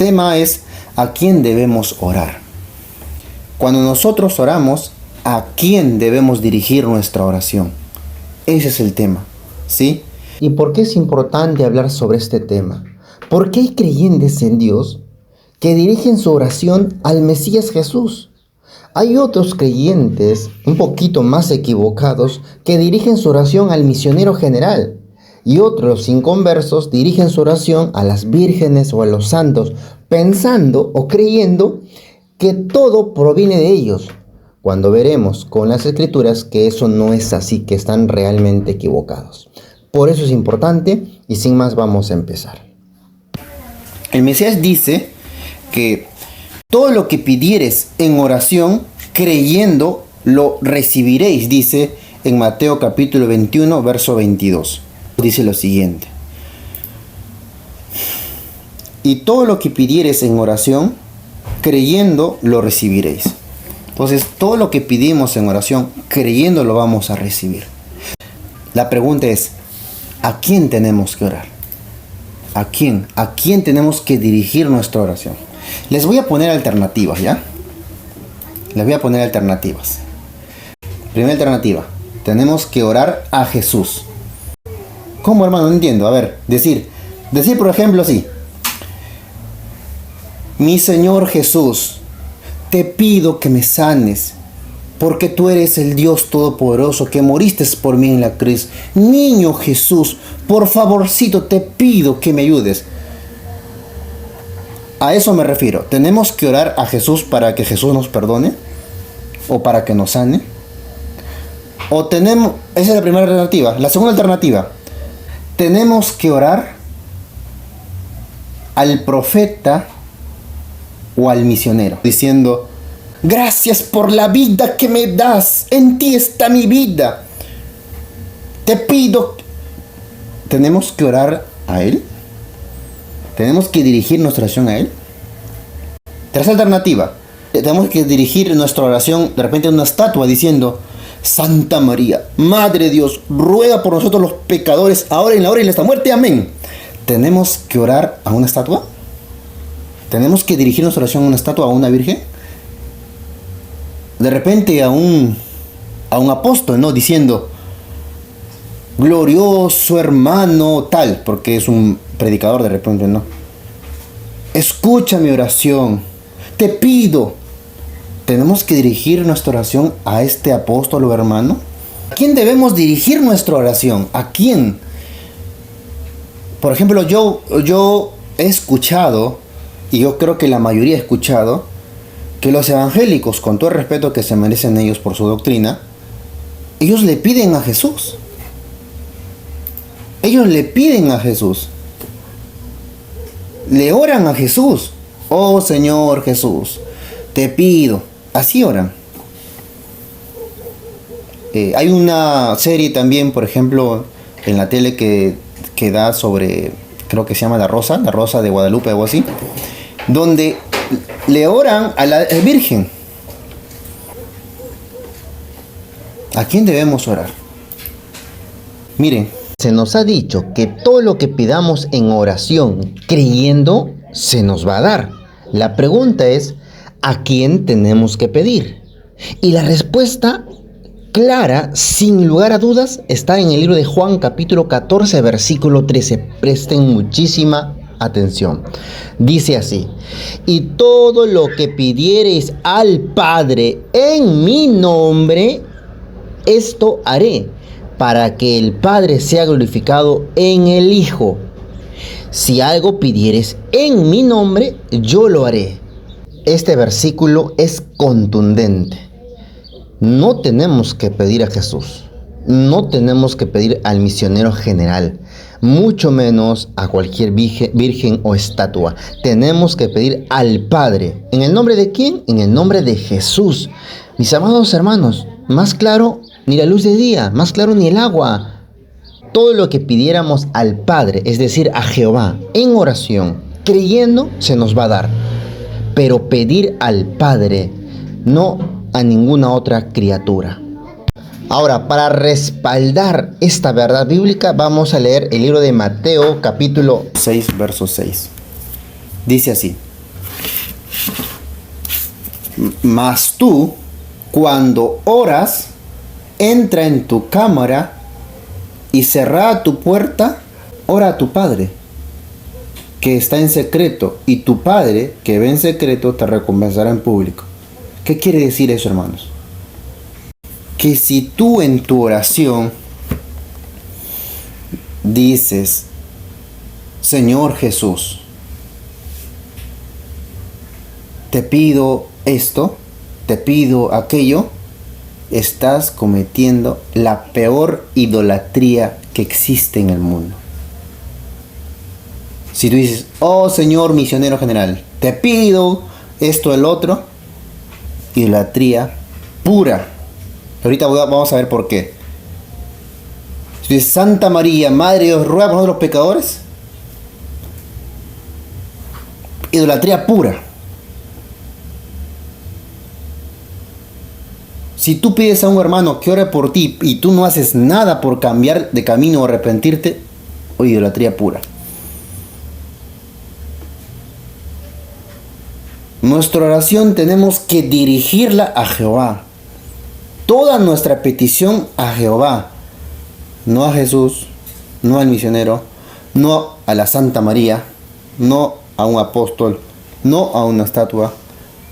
tema es ¿a quién debemos orar? Cuando nosotros oramos, ¿a quién debemos dirigir nuestra oración? Ese es el tema, ¿sí? ¿Y por qué es importante hablar sobre este tema? Porque hay creyentes en Dios que dirigen su oración al Mesías Jesús. Hay otros creyentes, un poquito más equivocados, que dirigen su oración al misionero general. Y otros inconversos dirigen su oración a las vírgenes o a los santos, pensando o creyendo que todo proviene de ellos, cuando veremos con las escrituras que eso no es así, que están realmente equivocados. Por eso es importante y sin más vamos a empezar. El Mesías dice que todo lo que pidieres en oración, creyendo, lo recibiréis, dice en Mateo capítulo 21, verso 22. Dice lo siguiente: y todo lo que pidieres en oración, creyendo, lo recibiréis. Entonces, todo lo que pedimos en oración, creyendo, lo vamos a recibir. La pregunta es, ¿a quién tenemos que orar? ¿A quién? ¿A quién tenemos que dirigir nuestra oración? Les voy a poner alternativas, ¿ya? Les voy a poner alternativas. Primera alternativa, tenemos que orar a Jesús. ¿Cómo, hermano? No entiendo. A ver, decir por ejemplo así: mi Señor Jesús, te pido que me sanes, porque tú eres el Dios Todopoderoso que moriste por mí en la cruz. Niño Jesús, por favorcito te pido que me ayudes. A eso me refiero. ¿Tenemos que orar a Jesús para que Jesús nos perdone? ¿O para que nos sane? ¿O tenemos... Esa es la primera alternativa. La segunda alternativa, tenemos que orar al profeta o al misionero, diciendo: gracias por la vida que me das, en ti está mi vida, te pido. ¿Tenemos que orar a él? ¿Tenemos que dirigir nuestra oración a él? Tercera alternativa, tenemos que dirigir nuestra oración de repente a una estatua diciendo: Santa María, Madre de Dios, ruega por nosotros los pecadores, ahora y en la hora de nuestra muerte, amén. ¿Tenemos que orar a una estatua? ¿Tenemos que dirigir nuestra oración a una estatua, a una virgen? De repente a un apóstol, ¿no? Diciendo: glorioso hermano tal, porque es un predicador de repente, ¿no? Escucha mi oración, te pido. ¿Tenemos que dirigir nuestra oración a este apóstol o hermano? ¿A quién debemos dirigir nuestra oración? ¿A quién? Por ejemplo, yo he escuchado, y yo creo que la mayoría ha escuchado, que los evangélicos, con todo el respeto que se merecen ellos por su doctrina, ellos le piden a Jesús. Ellos le piden a Jesús. Le oran a Jesús. Oh Señor Jesús, te pido. Así oran. Hay una serie también, por ejemplo, en la tele que da sobre, creo que se llama La Rosa de Guadalupe, algo así, donde le oran a la Virgen. ¿A quién debemos orar? Miren, se nos ha dicho que todo lo que pidamos en oración, creyendo, se nos va a dar. La pregunta es, ¿a quién tenemos que pedir? Y la respuesta clara, sin lugar a dudas, está en el libro de Juan, capítulo 14, versículo 13. Presten muchísima atención. Dice así: y todo lo que pidiereis al Padre en mi nombre, esto haré, para que el Padre sea glorificado en el Hijo. Si algo pidieres en mi nombre, yo lo haré. Este versículo es contundente. No tenemos que pedir a Jesús, no tenemos que pedir al misionero general, mucho menos a cualquier virgen o estatua. Tenemos que pedir al Padre. ¿En el nombre de quién? En el nombre de Jesús. Mis amados hermanos, más claro ni la luz de día, más claro ni el agua. Todo lo que pidiéramos al Padre, es decir, a Jehová, en oración, creyendo, se nos va a dar. Pero pedir al Padre, no a ninguna otra criatura. Ahora, para respaldar esta verdad bíblica, vamos a leer el libro de Mateo, capítulo 6, verso 6. Dice así: Mas tú, cuando oras, entra en tu cámara y cerrada tu puerta, ora a tu Padre, que está en secreto, y tu Padre, que ve en secreto, te recompensará en público. ¿Qué quiere decir eso, hermanos? Que si tú en tu oración dices, Señor Jesús, te pido esto, te pido aquello, estás cometiendo la peor idolatría que existe en el mundo. Si tú dices, oh Señor misionero general, te pido esto, el otro, idolatría pura. Ahorita vamos a ver por qué. Si dices, Santa María, Madre de Dios, ruega por nosotros los pecadores, idolatría pura. Si tú pides a un hermano que ore por ti y tú no haces nada por cambiar de camino o arrepentirte, o idolatría pura. Nuestra oración tenemos que dirigirla a Jehová. Toda nuestra petición a Jehová. No a Jesús, no al misionero, no a la Santa María, no a un apóstol, no a una estatua,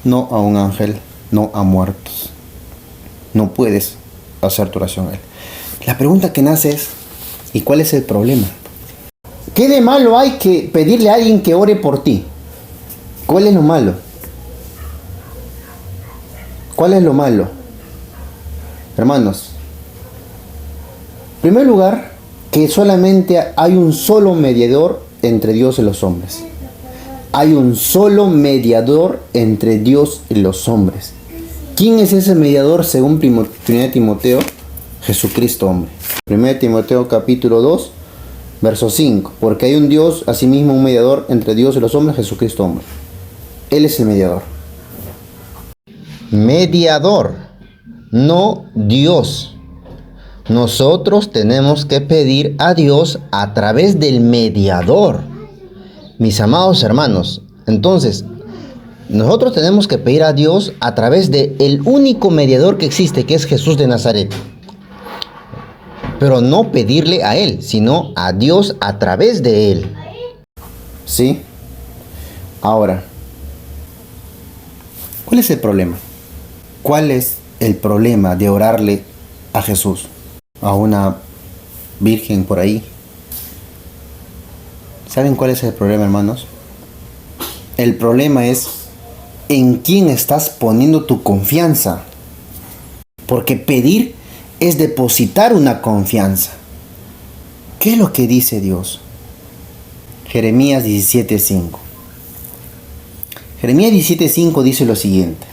no a un ángel, no a muertos. No puedes hacer tu oración a Él. La pregunta que nace es, ¿y cuál es el problema? ¿Qué de malo hay que pedirle a alguien que ore por ti? ¿Cuál es lo malo? ¿Cuál es lo malo? Hermanos, en primer lugar, que solamente hay un solo mediador entre Dios y los hombres. Hay un solo mediador entre Dios y los hombres. ¿Quién es ese mediador según 1 Timoteo? Jesucristo, hombre. 1 Timoteo capítulo 2, verso 5. Porque hay un Dios, asimismo un mediador entre Dios y los hombres, Jesucristo, hombre. Él es el mediador. Mediador, no Dios. Nosotros tenemos que pedir a Dios a través del mediador. Mis amados hermanos, entonces, nosotros tenemos que pedir a Dios a través del único mediador que existe, que es Jesús de Nazaret. Pero no pedirle a Él, sino a Dios a través de Él. ¿Sí? Ahora, ¿cuál es el problema? ¿Cuál es el problema de orarle a Jesús? A una virgen por ahí. ¿Saben cuál es el problema, hermanos? El problema es en quién estás poniendo tu confianza. Porque pedir es depositar una confianza. ¿Qué es lo que dice Dios? Jeremías 17:5. Jeremías 17:5 dice lo siguiente.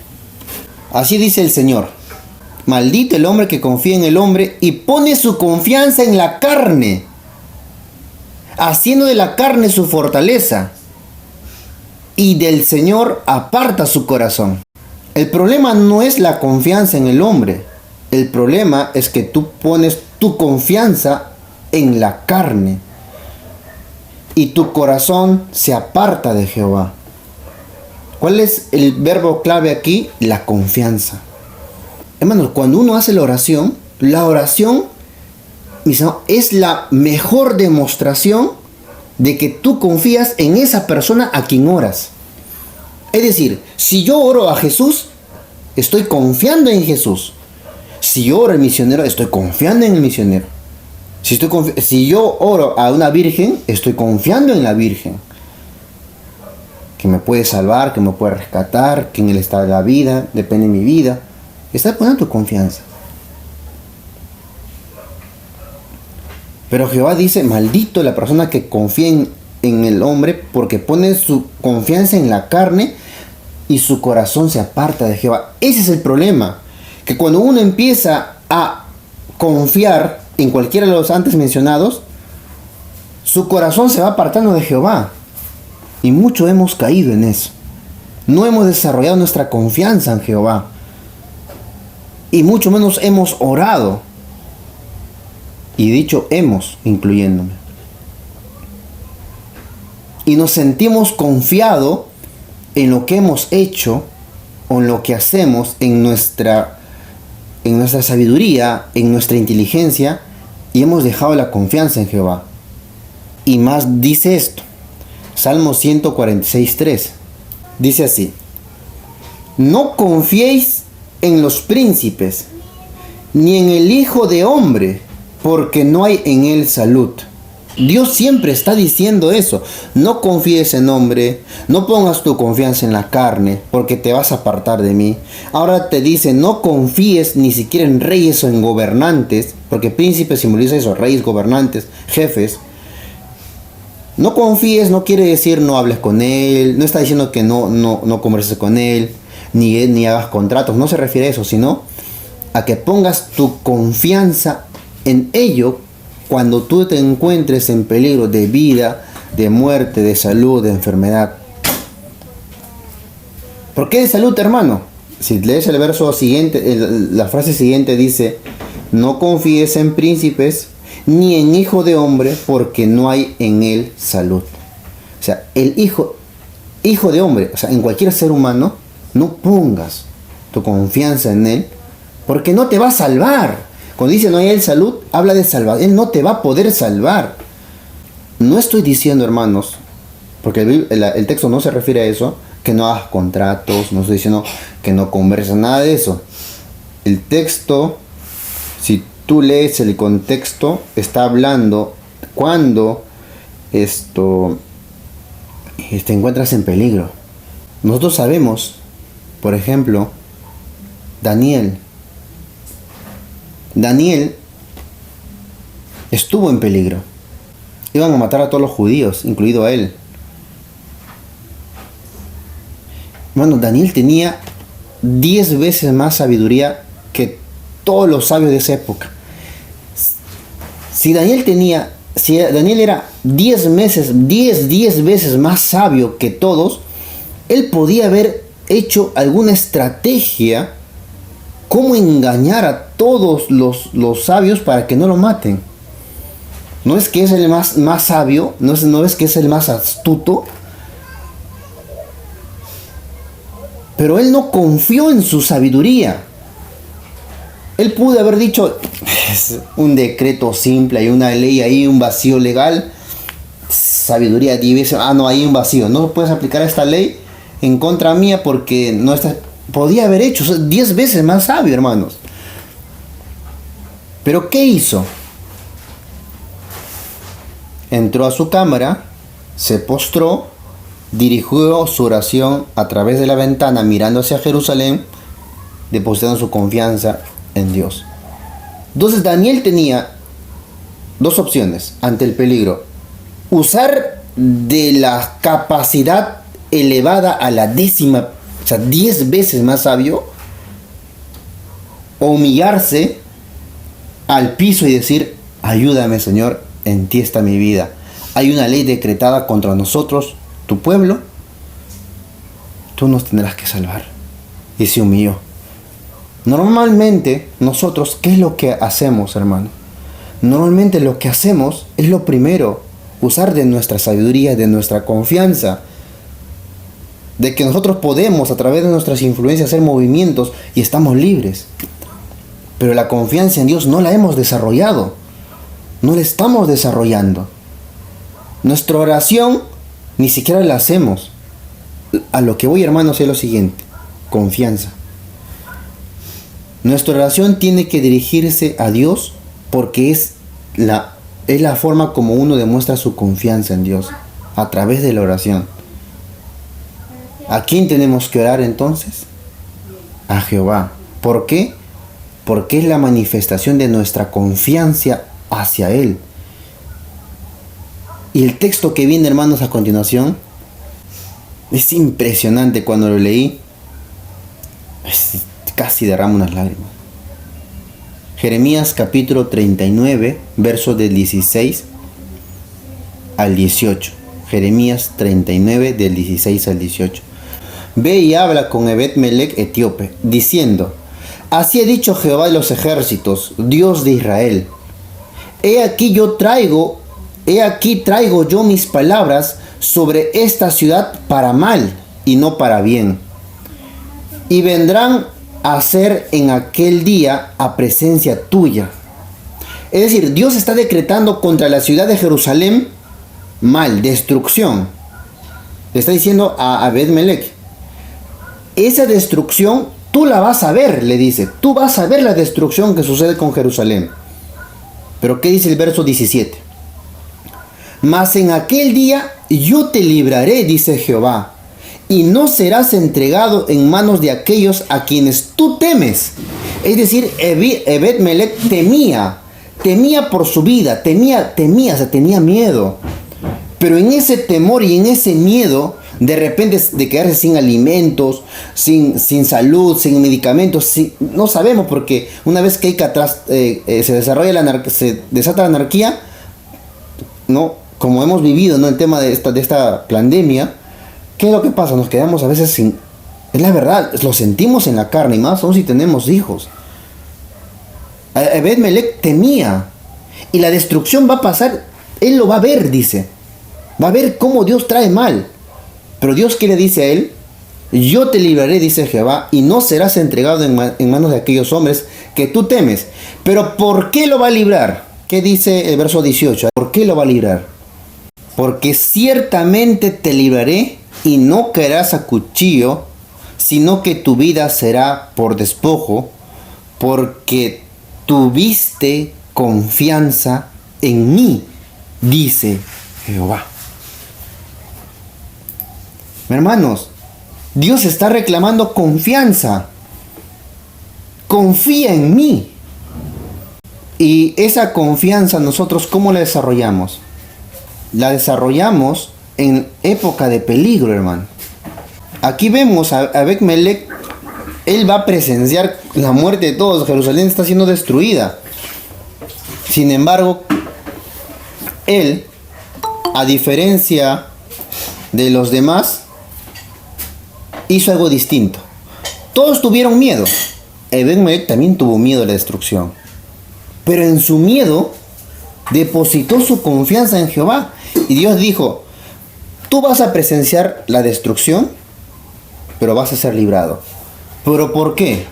Así dice el Señor: maldito el hombre que confía en el hombre y pone su confianza en la carne, haciendo de la carne su fortaleza, y del Señor aparta su corazón. El problema no es la confianza en el hombre. El problema es que tú pones tu confianza en la carne y tu corazón se aparta de Jehová. ¿Cuál es el verbo clave aquí? La confianza. Hermanos, cuando uno hace la oración es la mejor demostración de que tú confías en esa persona a quien oras. Es decir, si yo oro a Jesús, estoy confiando en Jesús. Si yo oro al misionero, estoy confiando en el misionero. Si yo oro a una virgen, estoy confiando en la virgen. Que me puede salvar, que me puede rescatar, que en Él está la vida, depende de mi vida. Estás poniendo tu confianza. Pero Jehová dice, maldito la persona que confía en el hombre, porque pone su confianza en la carne y su corazón se aparta de Jehová. Ese es el problema. Que cuando uno empieza a confiar en cualquiera de los antes mencionados, su corazón se va apartando de Jehová. Y mucho hemos caído en eso. No hemos desarrollado nuestra confianza en Jehová. Y mucho menos hemos orado. Y dicho hemos, incluyéndome. Y nos sentimos confiados en lo que hemos hecho o en lo que hacemos, en nuestra sabiduría, en nuestra inteligencia, y hemos dejado la confianza en Jehová. Y más dice esto, Salmo 146:3, dice así: no confiéis en los príncipes, ni en el Hijo de Hombre, porque no hay en él salud. Dios siempre está diciendo eso. No confíes en hombre, no pongas tu confianza en la carne, porque te vas a apartar de mí. Ahora te dice, no confíes ni siquiera en reyes o en gobernantes, porque príncipe simboliza eso, reyes, gobernantes, jefes. No confíes no quiere decir no hables con él, no está diciendo que no converses con él, ni hagas contratos, no se refiere a eso, sino a que pongas tu confianza en ello cuando tú te encuentres en peligro de vida, de muerte, de salud, de enfermedad. ¿Por qué de salud, hermano? Si lees el verso siguiente, la frase siguiente dice, no confíes en príncipes ni en hijo de hombre, porque no hay en él salud. O sea, el hijo de hombre, o sea, en cualquier ser humano, no pongas tu confianza en él, porque no te va a salvar. Cuando dice no hay en él salud, habla de salvar. Él no te va a poder salvar. No estoy diciendo, hermanos, porque el texto no se refiere a eso, que no hagas contratos, no estoy diciendo que no converses, nada de eso. El texto, si tú lees el contexto, está hablando cuando te encuentras en peligro. Nosotros sabemos, por ejemplo, Daniel estuvo en peligro. Iban a matar a todos los judíos, incluido a él. Hermano, Daniel tenía 10 veces más sabiduría que todos los sabios de esa época. Si Daniel era 10 veces más sabio que todos, él podía haber hecho alguna estrategia cómo engañar a todos los sabios para que no lo maten. No es que es el más sabio, no es que es el más astuto, pero él no confió en su sabiduría. Él pudo haber dicho, es un decreto simple, hay una ley ahí, un vacío legal, sabiduría divina, no, hay un vacío, no puedes aplicar esta ley en contra mía porque no está. Podía haber hecho 10 veces más sabio, hermanos. Pero ¿qué hizo? Entró a su cámara, se postró, dirigió su oración a través de la ventana mirando hacia Jerusalén, depositando su confianza en Dios. Entonces Daniel tenía dos opciones ante el peligro: usar de la capacidad elevada a la décima, o sea, 10 veces más sabio, o humillarse al piso y decir, ayúdame, Señor, en ti está mi vida. Hay una ley decretada contra nosotros, tu pueblo, tú nos tendrás que salvar. Y se humilló. Normalmente nosotros, ¿qué es lo que hacemos, hermano? Normalmente lo que hacemos es lo primero, usar de nuestra sabiduría, de nuestra confianza, de que nosotros podemos a través de nuestras influencias hacer movimientos y estamos libres. Pero la confianza en Dios no la hemos desarrollado, no la estamos desarrollando. Nuestra oración ni siquiera la hacemos. A lo que voy, hermanos, es lo siguiente: confianza. Nuestra oración tiene que dirigirse a Dios porque es la forma como uno demuestra su confianza en Dios, a través de la oración. ¿A quién tenemos que orar entonces? A Jehová. ¿Por qué? Porque es la manifestación de nuestra confianza hacia Él. Y el texto que viene, hermanos, a continuación, es impresionante. Cuando lo leí, casi derramo unas lágrimas. Jeremías capítulo 39, versos del 16 al 18. Jeremías 39, del 16 al 18. Ve y habla con Ebed-Melech etíope, diciendo, así ha dicho Jehová de los ejércitos, Dios de Israel. He aquí traigo yo mis palabras sobre esta ciudad para mal y no para bien. y vendrán a ser en aquel día a presencia tuya. Es decir, Dios está decretando contra la ciudad de Jerusalén mal, destrucción. Le está diciendo a Ebed-Melech, esa destrucción tú la vas a ver, le dice. Tú vas a ver la destrucción que sucede con Jerusalén. Pero ¿qué dice el verso 17? Mas en aquel día yo te libraré, dice Jehová, y no serás entregado en manos de aquellos a quienes tú temes. Es decir, Ebed-Melech temía por su vida, tenía miedo. Pero en ese temor y en ese miedo, de repente de quedarse sin alimentos, sin salud, sin medicamentos, no sabemos, porque una vez que hay que atrás se desata la anarquía, ¿no? Como hemos vivido, ¿no? El tema de esta pandemia, ¿qué es lo que pasa? Nos quedamos a veces sin... Es la verdad, lo sentimos en la carne, y más aún si tenemos hijos. Ebed-Melech temía, y la destrucción va a pasar, él lo va a ver, dice. Va a ver cómo Dios trae mal. Pero Dios, ¿qué le dice a él? Yo te libraré, dice Jehová, y no serás entregado en manos de aquellos hombres que tú temes. Pero ¿por qué lo va a librar? ¿Qué dice el verso 18? ¿Por qué lo va a librar? Porque ciertamente te libraré y no caerás a cuchillo, sino que tu vida será por despojo, porque tuviste confianza en mí, dice Jehová. Hermanos, Dios está reclamando confianza. Confía en mí. Y esa confianza nosotros, ¿cómo la desarrollamos? La desarrollamos en época de peligro, hermano. Aquí vemos a Ebed-Melech, él va a presenciar la muerte de todos. Jerusalén está siendo destruida. Sin embargo, él, a diferencia de los demás, hizo algo distinto. Todos tuvieron miedo. Ebed-Melech también tuvo miedo a la destrucción. Pero en su miedo depositó su confianza en Jehová. Y Dios dijo, tú vas a presenciar la destrucción, pero vas a ser librado. ¿Pero por qué?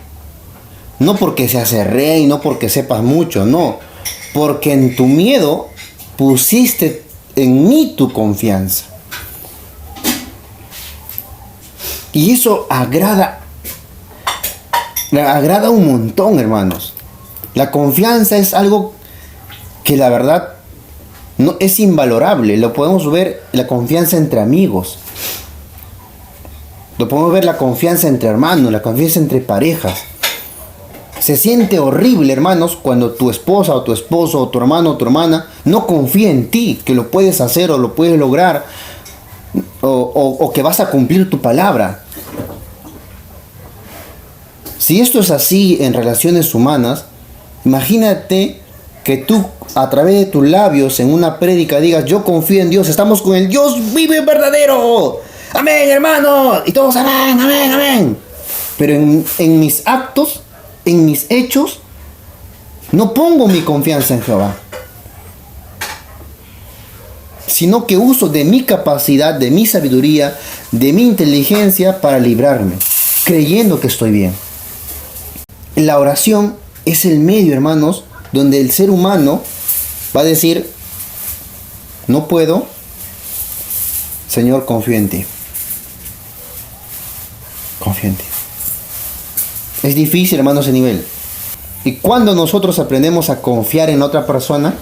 No porque seas rey, no porque sepas mucho, no. Porque en tu miedo pusiste en mí tu confianza. Y eso agrada un montón, hermanos. La confianza es algo que la verdad no es invalorable. Lo podemos ver, la confianza entre amigos. Lo podemos ver, la confianza entre hermanos, la confianza entre parejas. Se siente horrible, hermanos, cuando tu esposa o tu esposo o tu hermano o tu hermana no confía en ti, que lo puedes hacer o lo puedes lograr, o que vas a cumplir tu palabra. Si esto es así en relaciones humanas, imagínate que tú a través de tus labios en una prédica digas, yo confío en Dios, estamos con el Dios vivo y verdadero. Amén, hermano. Y todos, amén, amén, amén. Pero en mis actos, en mis hechos, no pongo mi confianza en Jehová, sino que uso de mi capacidad, de mi sabiduría, de mi inteligencia para librarme, creyendo que estoy bien. La oración es el medio, hermanos, donde el ser humano va a decir, no puedo, Señor, confío en ti. Confío en ti. Es difícil, hermanos, ese nivel. Y cuando nosotros aprendemos a confiar en otra persona,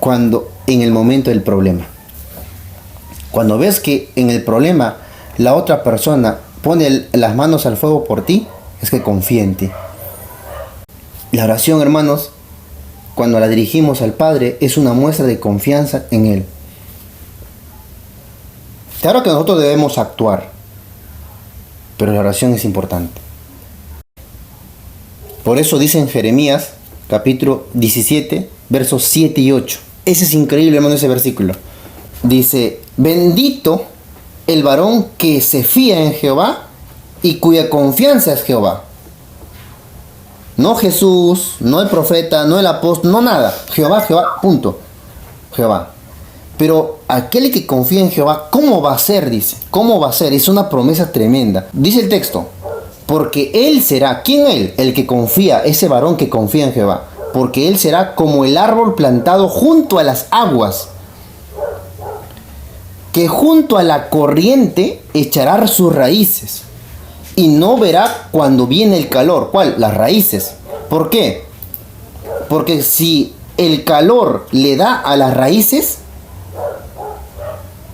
cuando en el momento del problema. Cuando ves que en el problema la otra persona pone las manos al fuego por ti, es que confía en ti. La oración, hermanos, cuando la dirigimos al Padre, es una muestra de confianza en Él. Claro que nosotros debemos actuar, pero la oración es importante. Por eso dice en Jeremías, capítulo 17, versos 7 y 8. Ese es increíble, hermano, ese versículo. Dice, bendito el varón que se fía en Jehová y cuya confianza es Jehová. No Jesús, no el profeta, no el apóstol, no nada. Jehová, Jehová, punto. Jehová. Pero aquel que confía en Jehová, ¿cómo va a ser? Dice, ¿cómo va a ser? Es una promesa tremenda. Dice el texto, porque él será, ¿quién él? El que confía, ese varón que confía en Jehová. Porque él será como el árbol plantado junto a las aguas, que junto a la corriente echará sus raíces, y no verá cuando viene el calor. ¿Cuál? Las raíces. ¿Por qué? Porque si el calor le da a las raíces,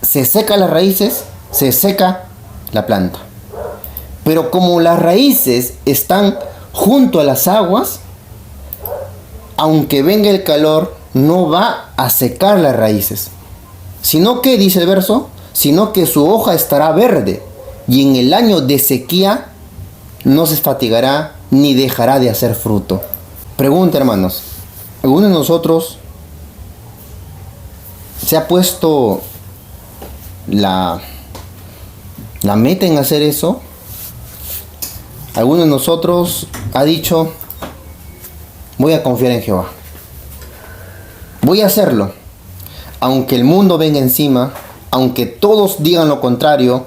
se seca las raíces, se seca la planta. Pero como las raíces están junto a las aguas, aunque venga el calor, no va a secar las raíces. Sino que, dice el verso, sino que su hoja estará verde, y en el año de sequía no se fatigará ni dejará de hacer fruto. Pregunta, hermanos, ¿alguno de nosotros se ha puesto la meta en hacer eso? ¿Alguno de nosotros ha dicho, voy a confiar en Jehová, voy a hacerlo, aunque el mundo venga encima, aunque todos digan lo contrario,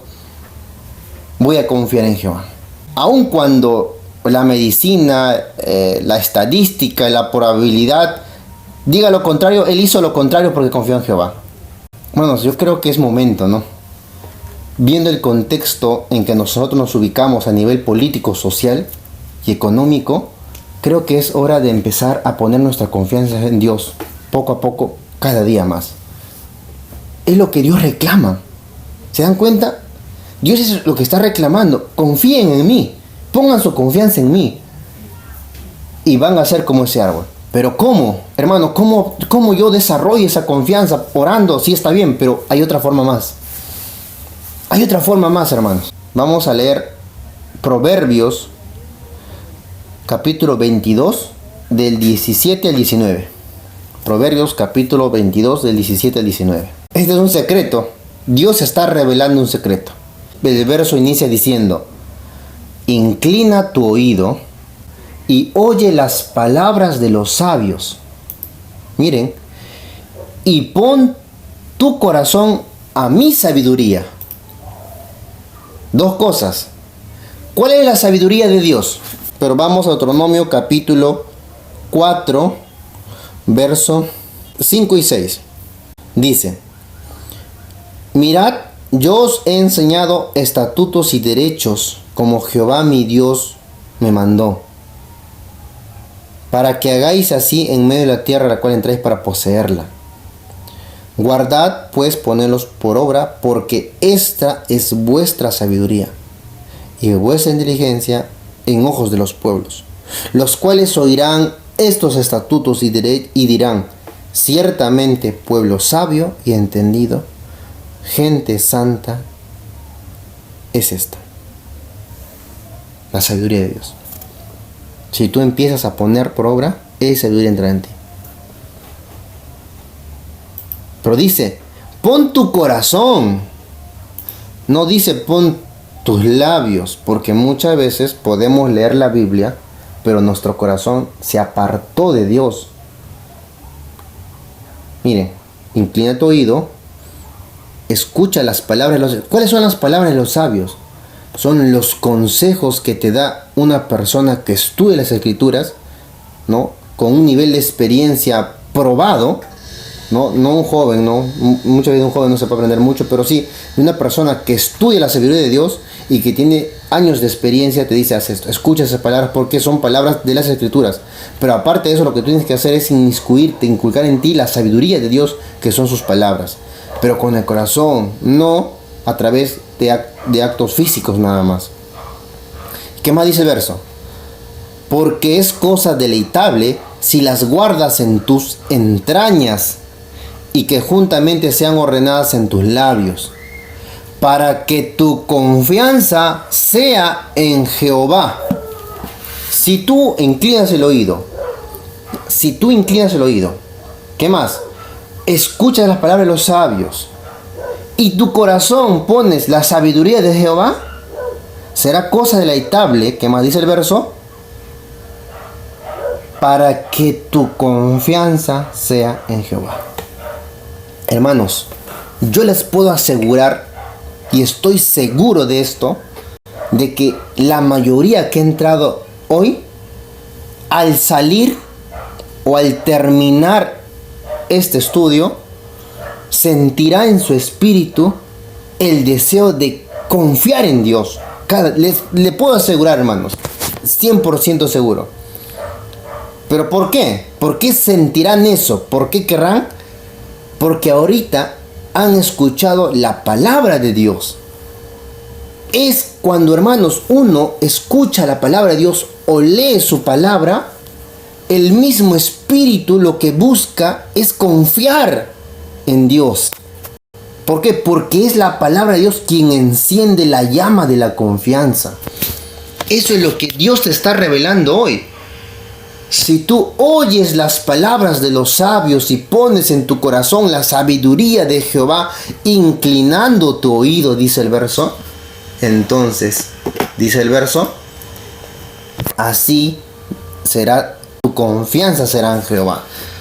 voy a confiar en Jehová? Aun cuando la medicina, la estadística, la probabilidad diga lo contrario, él hizo lo contrario porque confió en Jehová. Bueno, yo creo que es momento, ¿no? Viendo el contexto en que nosotros nos ubicamos a nivel político, social y económico, creo que es hora de empezar a poner nuestra confianza en Dios, poco a poco, cada día más. Es lo que Dios reclama. ¿Se dan cuenta? Dios es lo que está reclamando. Confíen en mí, pongan su confianza en mí, y van a ser como ese árbol. Pero ¿cómo? Hermano, ¿cómo yo desarrollo esa confianza? Orando, sí está bien, pero hay otra forma más. Hay otra forma más, hermanos. Vamos a leer Proverbios, capítulo 22, del 17 al 19. Proverbios, capítulo 22, del 17 al 19. Este es un secreto. Dios está revelando un secreto. El verso inicia diciendo, inclina tu oído y oye las palabras de los sabios. Miren, y pon tu corazón a mi sabiduría. Dos cosas. ¿Cuál es la sabiduría de Dios? Pero vamos a Deuteronomio capítulo 4, verso 5 y 6. Dice, mirad, yo os he enseñado estatutos y derechos, como Jehová mi Dios me mandó, para que hagáis así en medio de la tierra a la cual entráis para poseerla. Guardad, pues, ponedlos por obra, porque esta es vuestra sabiduría y vuestra inteligencia en ojos de los pueblos, los cuales oirán estos estatutos y dirán, ciertamente pueblo sabio y entendido, gente santa es esta. La sabiduría de Dios. Si tú empiezas a poner por obra, esa sabiduría entrará en ti. Pero dice, pon tu corazón. No dice pon tus labios, porque muchas veces podemos leer la Biblia, pero nuestro corazón se apartó de Dios. Miren, inclina tu oído, escucha las palabras de los... ¿Cuáles son las palabras de los sabios? Son los consejos que te da una persona que estudia las Escrituras, ¿no? Con un nivel de experiencia probado. No un joven, ¿no? Muchas veces un joven no se puede aprender mucho, pero sí una persona que estudia la sabiduría de Dios y que tiene años de experiencia te dice, haz esto, escucha esas palabras porque son palabras de las Escrituras. Pero aparte de eso, lo que tú tienes que hacer es inculcar en ti la sabiduría de Dios, que son sus palabras. Pero con el corazón, no a través de actos físicos nada más. ¿Qué más dice el verso? Porque es cosa deleitable si las guardas en tus entrañas, y que juntamente sean ordenadas en tus labios, para que tu confianza sea en Jehová. Si tú inclinas el oído, ¿qué más? Escuchas las palabras de los sabios, y tu corazón pones la sabiduría de Jehová, será cosa deleitable, ¿qué más dice el verso? Para que tu confianza sea en Jehová. Hermanos, yo les puedo asegurar, y estoy seguro de esto, de que la mayoría que ha entrado hoy, al salir o al terminar este estudio, sentirá en su espíritu el deseo de confiar en Dios. Le puedo asegurar, hermanos, 100% seguro. ¿Pero por qué? ¿Por qué sentirán eso? ¿Por qué querrán? Porque ahorita han escuchado la palabra de Dios. Es cuando, hermanos, uno escucha la palabra de Dios o lee su palabra, el mismo espíritu lo que busca es confiar en Dios. ¿Por qué? Porque es la palabra de Dios quien enciende la llama de la confianza. Eso es lo que Dios te está revelando hoy. Si tú oyes las palabras de los sabios y pones en tu corazón la sabiduría de Jehová, inclinando tu oído, dice el verso, entonces, dice el verso, así será tu confianza será en Jehová.